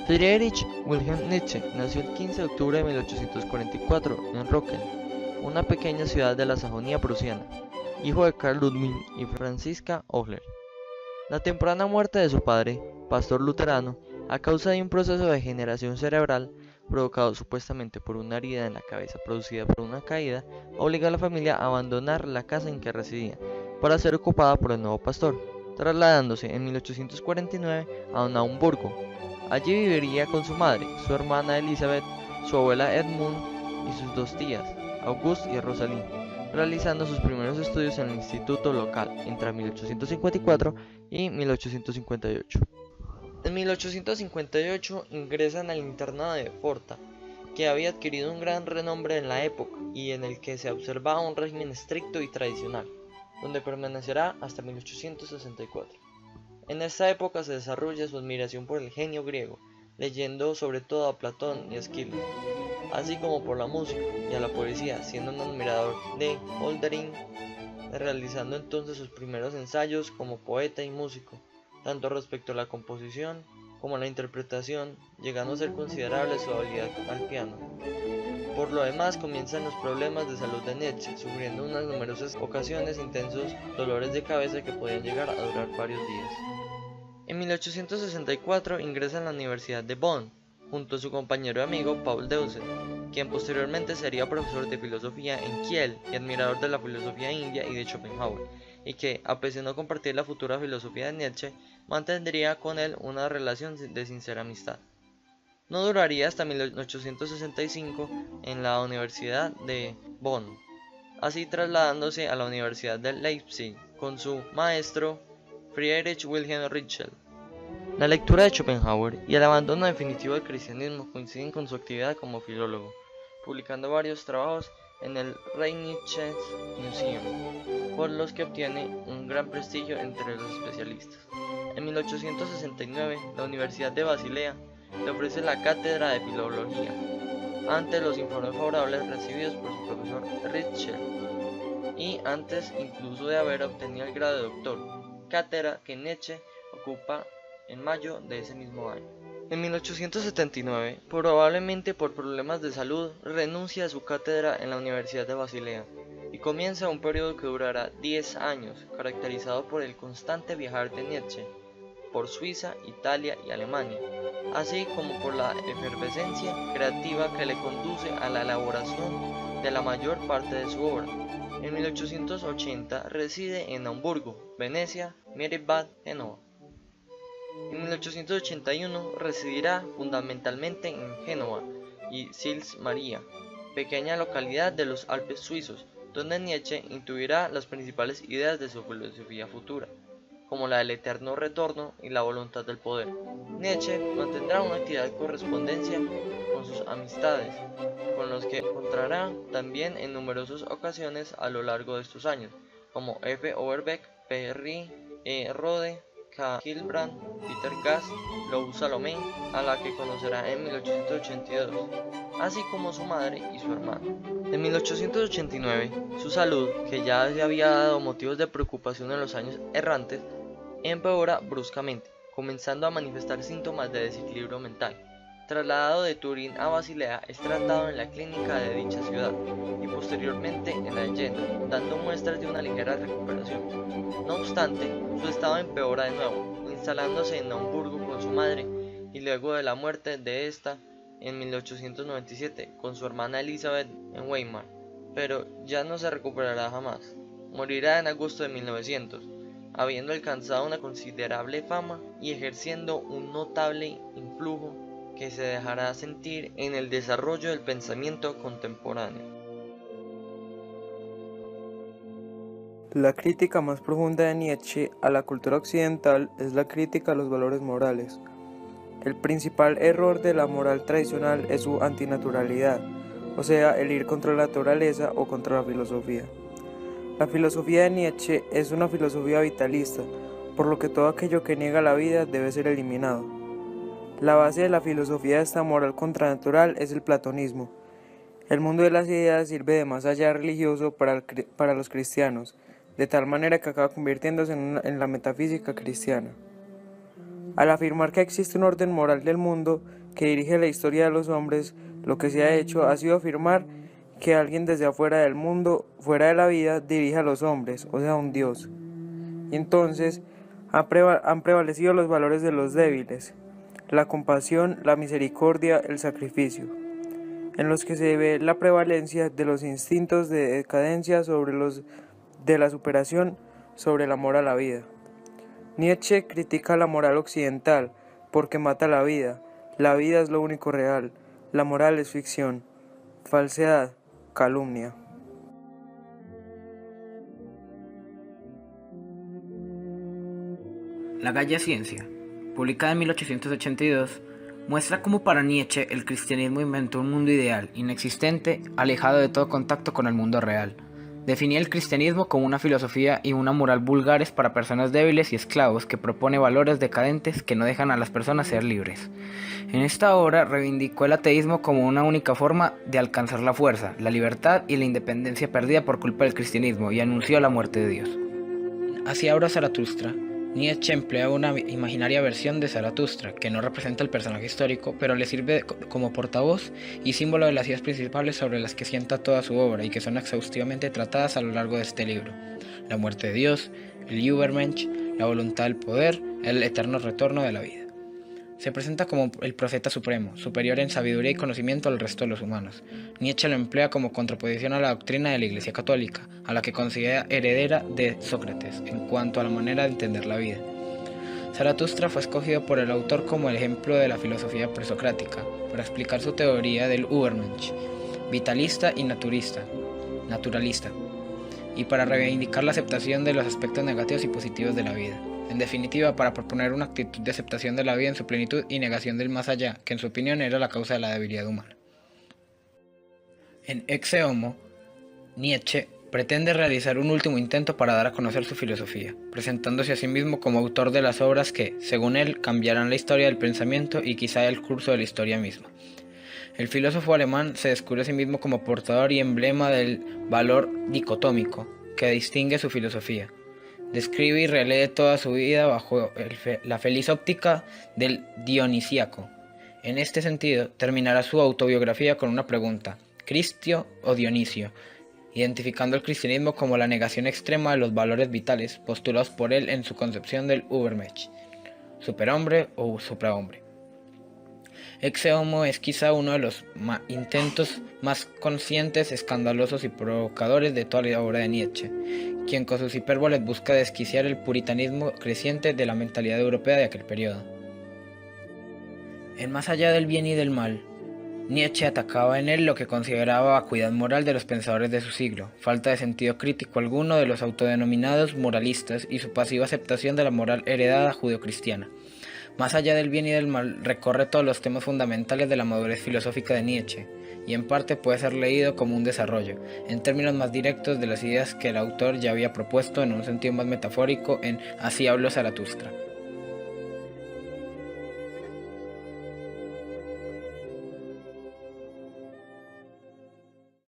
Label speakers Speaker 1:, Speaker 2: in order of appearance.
Speaker 1: Friedrich Wilhelm Nietzsche nació el 15 de octubre de 1844 en Rockel, una pequeña ciudad de la Sajonia prusiana, hijo de Karl Ludwig y Franziska Oehler. La temprana muerte de su padre, pastor luterano, a causa de un proceso de degeneración cerebral provocado supuestamente por una herida en la cabeza producida por una caída, obligó a la familia a abandonar la casa en que residían para ser ocupada por el nuevo pastor, trasladándose en 1849 a Naumburgo. Allí viviría con su madre, su hermana Elizabeth, su abuela Edmund y sus dos tías, Auguste y Rosalie, realizando sus primeros estudios en el instituto local entre 1854 y 1858. En 1858 ingresan al internado de Forta, que había adquirido un gran renombre en la época y en el que se observaba un régimen estricto y tradicional, donde permanecerá hasta 1864. En esta época se desarrolla su admiración por el genio griego, leyendo sobre todo a Platón y a Esquilo, así como por la música y a la poesía, siendo un admirador de Hölderlin, realizando entonces sus primeros ensayos como poeta y músico, tanto respecto a la composición como a la interpretación, llegando a ser considerable su habilidad al piano. Por lo demás comienzan los problemas de salud de Nietzsche, sufriendo unas numerosas ocasiones intensos dolores de cabeza que podían llegar a durar varios días. En 1864 ingresa en la Universidad de Bonn, junto a su compañero y amigo Paul Deussen, quien posteriormente sería profesor de filosofía en Kiel y admirador de la filosofía india y de Schopenhauer, y que, a pesar de no compartir la futura filosofía de Nietzsche, mantendría con él una relación de sincera amistad. No duraría hasta 1865 en la Universidad de Bonn, así trasladándose a la Universidad de Leipzig con su maestro Friedrich Wilhelm Ritschl. La lectura de Schopenhauer y el abandono definitivo del cristianismo coinciden con su actividad como filólogo, publicando varios trabajos en el Rheinisches Museum, por los que obtiene un gran prestigio entre los especialistas. En 1869, la Universidad de Basilea le ofrece la cátedra de filología, ante los informes favorables recibidos por su profesor Ritschl, y antes incluso de haber obtenido el grado de doctor, cátedra que Nietzsche ocupa en mayo de ese mismo año. En 1879, probablemente por problemas de salud, renuncia a su cátedra en la Universidad de Basilea y comienza un periodo que durará 10 años, caracterizado por el constante viajar de Nietzsche por Suiza, Italia y Alemania, así como por la efervescencia creativa que le conduce a la elaboración de la mayor parte de su obra. En 1880 reside en Hamburgo, Venecia, Mierbad, Génova. En 1881 residirá fundamentalmente en Génova y Sils Maria, pequeña localidad de los Alpes suizos, donde Nietzsche intuirá las principales ideas de su filosofía futura, como la del eterno retorno y la voluntad del poder. Nietzsche mantendrá una actividad de correspondencia con sus amistades, con los que encontrará también en numerosas ocasiones a lo largo de estos años, como F. Overbeck, P. Rie, E. Rode, K. Hilbrand, Peter Gass, Lou Salomé, a la que conocerá en 1882, así como su madre y su hermana. En 1889, su salud, que ya se había dado motivos de preocupación en los años errantes, empeora bruscamente, comenzando a manifestar síntomas de desequilibrio mental. Trasladado de Turín a Basilea, es tratado en la clínica de dicha ciudad y posteriormente en la de Jena, dando muestras de una ligera recuperación. No obstante, su estado empeora de nuevo, instalándose en Hamburgo con su madre y luego de la muerte de esta en 1897 con su hermana Elizabeth en Weimar, pero ya no se recuperará jamás. Morirá en agosto de 1900, habiendo alcanzado una considerable fama y ejerciendo un notable influjo que se dejará sentir en el desarrollo del pensamiento contemporáneo.
Speaker 2: La crítica más profunda de Nietzsche a la cultura occidental es la crítica a los valores morales. El principal error de la moral tradicional es su antinaturalidad, o sea, el ir contra la naturaleza o contra la filosofía. La filosofía de Nietzsche es una filosofía vitalista, por lo que todo aquello que niega la vida debe ser eliminado. La base de la filosofía de esta moral contranatural es el platonismo. El mundo de las ideas sirve de más allá religioso para los cristianos, de tal manera que acaba convirtiéndose en la metafísica cristiana. Al afirmar que existe un orden moral del mundo que dirige la historia de los hombres, lo que se ha hecho ha sido afirmar que alguien desde afuera del mundo, fuera de la vida, dirige a los hombres, o sea, un Dios. Y entonces han prevalecido los valores de los débiles, la compasión, la misericordia, el sacrificio, en los que se ve la prevalencia de los instintos de decadencia sobre los de la superación sobre el amor a la vida. Nietzsche critica la moral occidental porque mata la vida es lo único real, la moral es ficción, falsedad, calumnia.
Speaker 3: La Galla Ciencia, publicada en 1882, muestra cómo para Nietzsche el cristianismo inventó un mundo ideal, inexistente, alejado de todo contacto con el mundo real. Definía el cristianismo como una filosofía y una moral vulgares para personas débiles y esclavos que propone valores decadentes que no dejan a las personas ser libres. En esta obra reivindicó el ateísmo como una única forma de alcanzar la fuerza, la libertad y la independencia perdida por culpa del cristianismo y anunció la muerte de Dios. Hacia ahora Zaratustra, Nietzsche emplea una imaginaria versión de Zaratustra, que no representa el personaje histórico, pero le sirve como portavoz y símbolo de las ideas principales sobre las que sienta toda su obra y que son exhaustivamente tratadas a lo largo de este libro: la muerte de Dios, el Übermensch, la voluntad del poder, el eterno retorno de la vida. Se presenta como el profeta supremo, superior en sabiduría y conocimiento al resto de los humanos. Nietzsche lo emplea como contraposición a la doctrina de la Iglesia Católica, a la que considera heredera de Sócrates en cuanto a la manera de entender la vida. Zaratustra fue escogido por el autor como el ejemplo de la filosofía presocrática, para explicar su teoría del Übermensch, vitalista y naturalista, y para reivindicar la aceptación de los aspectos negativos y positivos de la vida. En definitiva, para proponer una actitud de aceptación de la vida en su plenitud y negación del más allá, que en su opinión era la causa de la debilidad humana. En Ecce Homo, Nietzsche pretende realizar un último intento para dar a conocer su filosofía, presentándose a sí mismo como autor de las obras que, según él, cambiarán la historia del pensamiento y quizá el curso de la historia misma. El filósofo alemán se descubre a sí mismo como portador y emblema del valor dicotómico que distingue su filosofía. Describe y relee toda su vida bajo la feliz óptica del dionisíaco. En este sentido, terminará su autobiografía con una pregunta: ¿Cristio o Dionisio?, identificando el cristianismo como la negación extrema de los valores vitales postulados por él en su concepción del Übermensch, superhombre o suprahombre. Ecce Homo es quizá uno de los intentos más conscientes, escandalosos y provocadores de toda la obra de Nietzsche, quien con sus hipérboles busca desquiciar el puritanismo creciente de la mentalidad europea de aquel periodo. En Más allá del bien y del mal, Nietzsche atacaba en él lo que consideraba vacuidad moral de los pensadores de su siglo, falta de sentido crítico alguno de los autodenominados moralistas y su pasiva aceptación de la moral heredada judeocristiana. Más allá del bien y del mal recorre todos los temas fundamentales de la madurez filosófica de Nietzsche, y en parte puede ser leído como un desarrollo, en términos más directos, de las ideas que el autor ya había propuesto en un sentido más metafórico en Así habló Zaratustra.